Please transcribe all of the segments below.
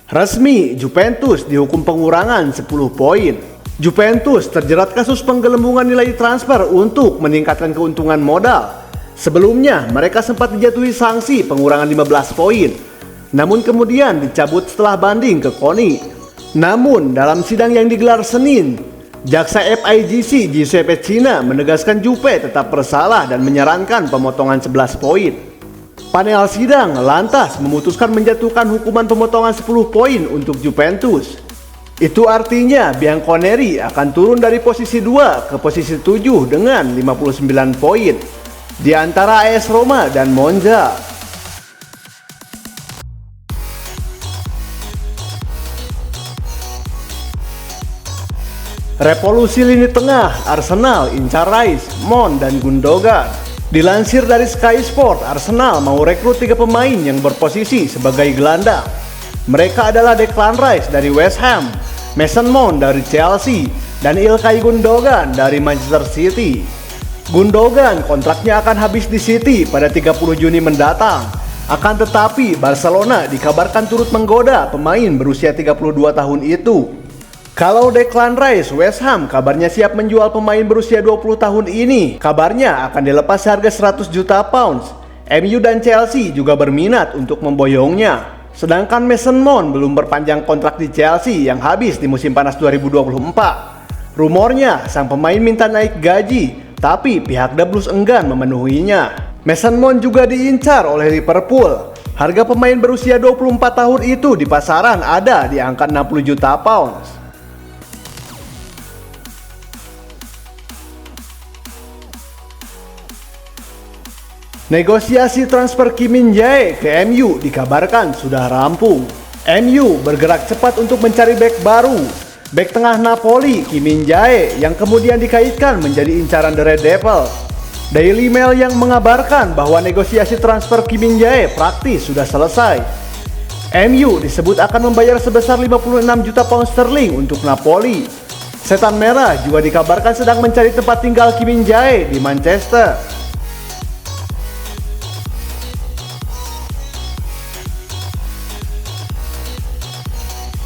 Resmi, Juventus dihukum pengurangan 10 poin. Juventus terjerat kasus penggelembungan nilai transfer untuk meningkatkan keuntungan modal. Sebelumnya, mereka sempat dijatuhi sanksi pengurangan 15 poin. Namun kemudian dicabut setelah banding ke KONI. Namun, dalam sidang yang digelar Senin, jaksa FIGC Giuseppe Cina menegaskan Juve tetap bersalah dan menyarankan pemotongan 11 poin. Panel sidang lantas memutuskan menjatuhkan hukuman pemotongan 10 poin untuk Juventus. Itu artinya Bianconeri akan turun dari posisi 2 ke posisi 7 dengan 59 poin di antara AS Roma dan Monza. Revolusi lini tengah, Arsenal incar Rice, Mount, dan Gundogan. Dilansir dari Sky Sport, Arsenal mau rekrut 3 pemain yang berposisi sebagai gelandang. Mereka adalah Declan Rice dari West Ham, Mason Mount dari Chelsea, dan Ilkay Gundogan dari Manchester City. Gundogan kontraknya akan habis di City pada 30 Juni mendatang. Akan tetapi Barcelona dikabarkan turut menggoda pemain berusia 32 tahun itu. Kalau Declan Rice, West Ham kabarnya siap menjual pemain berusia 20 tahun ini. Kabarnya akan dilepas seharga 100 juta pounds. MU dan Chelsea juga berminat untuk memboyongnya. Sedangkan Mason Mount belum berpanjang kontrak di Chelsea yang habis di musim panas 2024. Rumornya sang pemain minta naik gaji, tapi pihak The Blues enggan memenuhinya. Mason Mount juga diincar oleh Liverpool. Harga pemain berusia 24 tahun itu di pasaran ada di angka 60 juta pounds. Negosiasi transfer Kim Min-jae ke MU dikabarkan sudah rampung. MU bergerak cepat untuk mencari bek baru. Bek tengah Napoli, Kim Min-jae, yang kemudian dikaitkan menjadi incaran The Red Devils. Daily Mail yang mengabarkan bahwa negosiasi transfer Kim Min-jae praktis sudah selesai. MU disebut akan membayar sebesar 56 juta pound sterling untuk Napoli. Setan Merah juga dikabarkan sedang mencari tempat tinggal Kim Min-jae di Manchester.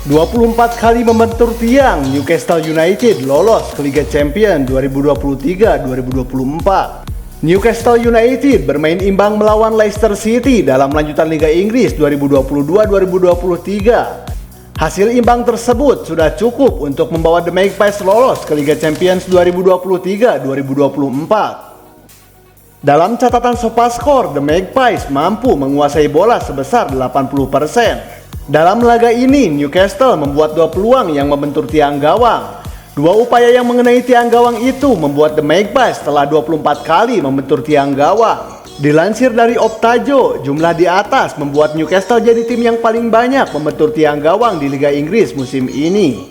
24 kali membentur tiang, Newcastle United lolos ke Liga Champions 2023-2024. Newcastle United bermain imbang melawan Leicester City dalam lanjutan Liga Inggris 2022-2023. Hasil imbang tersebut sudah cukup untuk membawa The Magpies lolos ke Liga Champions 2023-2024. Dalam catatan SofaScore, The Magpies mampu menguasai bola sebesar 80%. Dalam laga ini, Newcastle membuat 2 peluang yang membentur tiang gawang. 2 upaya yang mengenai tiang gawang itu membuat The Magpies setelah 24 kali membentur tiang gawang. Dilansir dari Optajo, jumlah di atas membuat Newcastle jadi tim yang paling banyak membentur tiang gawang di Liga Inggris musim ini.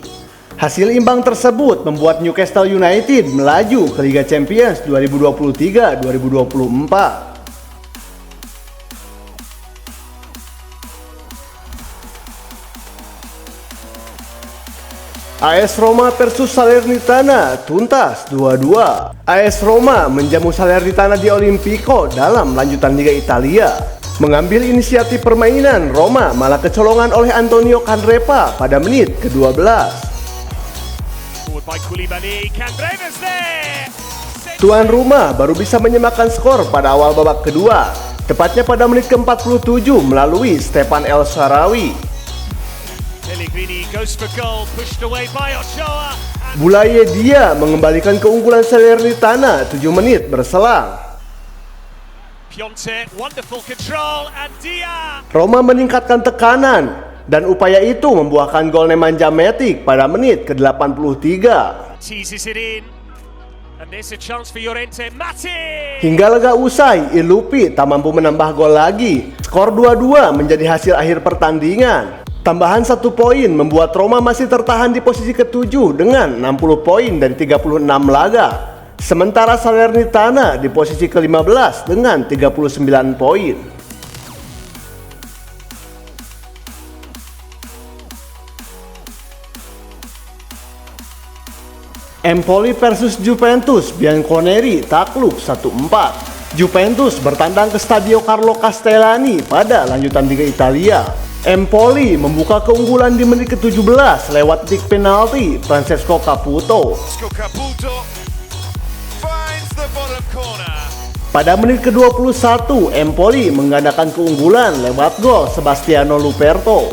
Hasil imbang tersebut membuat Newcastle United melaju ke Liga Champions 2023-2024. AS Roma versus Salernitana tuntas 2-2. AS Roma menjamu Salernitana di Olimpico dalam lanjutan Liga Italia. Mengambil inisiatif permainan, Roma malah kecolongan oleh Antonio Candreva pada menit ke-12. Tuan rumah baru bisa menyamakan skor pada awal babak kedua, tepatnya pada menit ke-47 melalui Stefan El Shaarawy. Boulaye Dia mengembalikan keunggulan Salernitana 7 menit berselang. Roma meningkatkan tekanan dan upaya itu membuahkan gol Nemanja Matic pada menit ke-83. Hingga laga usai, Ilupi tak mampu menambah gol lagi. Skor 2-2 menjadi hasil akhir pertandingan. Tambahan 1 poin membuat Roma masih tertahan di posisi ke-7 dengan 60 poin dari 36 laga. Sementara Salernitana di posisi ke-15 dengan 39 poin. Empoli versus Juventus, Bianconeri takluk 1-4. Juventus bertandang ke Stadio Carlo Castellani pada lanjutan Liga Italia. Empoli membuka keunggulan di menit ke-17 lewat detik penalti Francesco Caputo. Pada menit ke-21, Empoli menggandakan keunggulan lewat gol Sebastiano Luperto.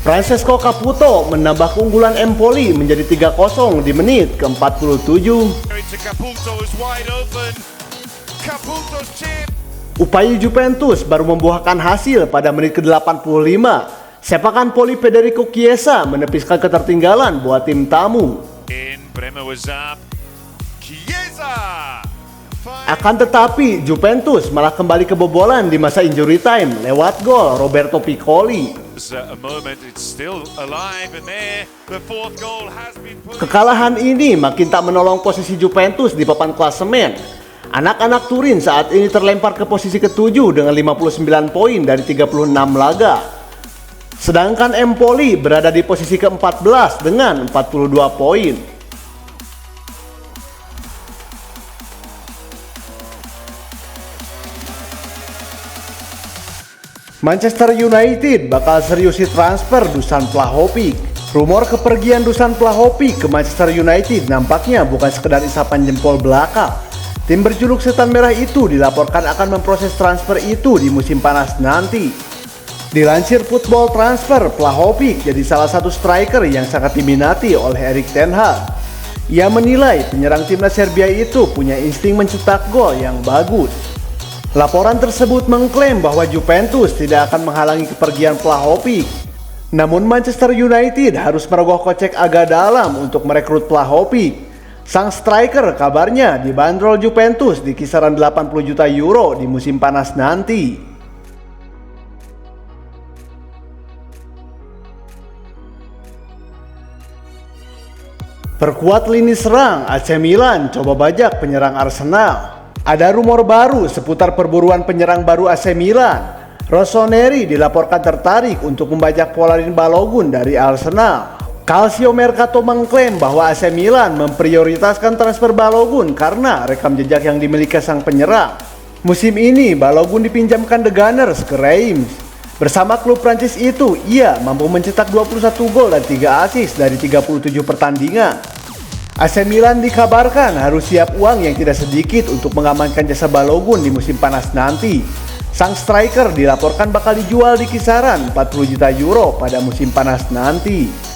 Francesco Caputo menambah keunggulan Empoli menjadi 3-0 di menit ke-47. Upaya Juventus baru membuahkan hasil pada menit ke-85. Sepakan Poli Federico Chiesa menepiskan ketertinggalan buat tim tamu. Akan tetapi Juventus malah kembali kebobolan di masa injury time lewat gol Roberto Piccoli. Kekalahan ini makin tak menolong posisi Juventus di papan klasemen. Anak-anak Turin saat ini terlempar ke posisi ke-7 dengan 59 poin dari 36 laga. Sedangkan Empoli berada di posisi ke-14 dengan 42 poin. Manchester United bakal seriusi transfer Dusan Vlahovic. Rumor kepergian Dusan Vlahovic ke Manchester United nampaknya bukan sekedar isapan jempol belaka. Tim berjuluk Setan Merah itu dilaporkan akan memproses transfer itu di musim panas nanti. Dilansir Football Transfer, Vlahovic jadi salah satu striker yang sangat diminati oleh Erik ten Hag. Ia menilai penyerang timnas Serbia itu punya insting mencetak gol yang bagus. Laporan tersebut mengklaim bahwa Juventus tidak akan menghalangi kepergian Vlahovic. Namun Manchester United harus merogoh kocek agak dalam untuk merekrut Vlahovic. Sang striker kabarnya dibanderol Juventus di kisaran 80 juta euro di musim panas nanti. Perkuat lini serang, AC Milan coba bajak penyerang Arsenal. Ada rumor baru seputar perburuan penyerang baru AC Milan. Rossoneri dilaporkan tertarik untuk membajak Folarin Balogun dari Arsenal. Calcio Mercato mengklaim bahwa AC Milan memprioritaskan transfer Balogun karena rekam jejak yang dimiliki sang penyerang. Musim ini Balogun dipinjamkan The Gunners ke Reims. Bersama klub Prancis itu, ia mampu mencetak 21 gol dan 3 assist dari 37 pertandingan. AC Milan dikabarkan harus siap uang yang tidak sedikit untuk mengamankan jasa Balogun di musim panas nanti. Sang striker dilaporkan bakal dijual di kisaran 40 juta euro pada musim panas nanti.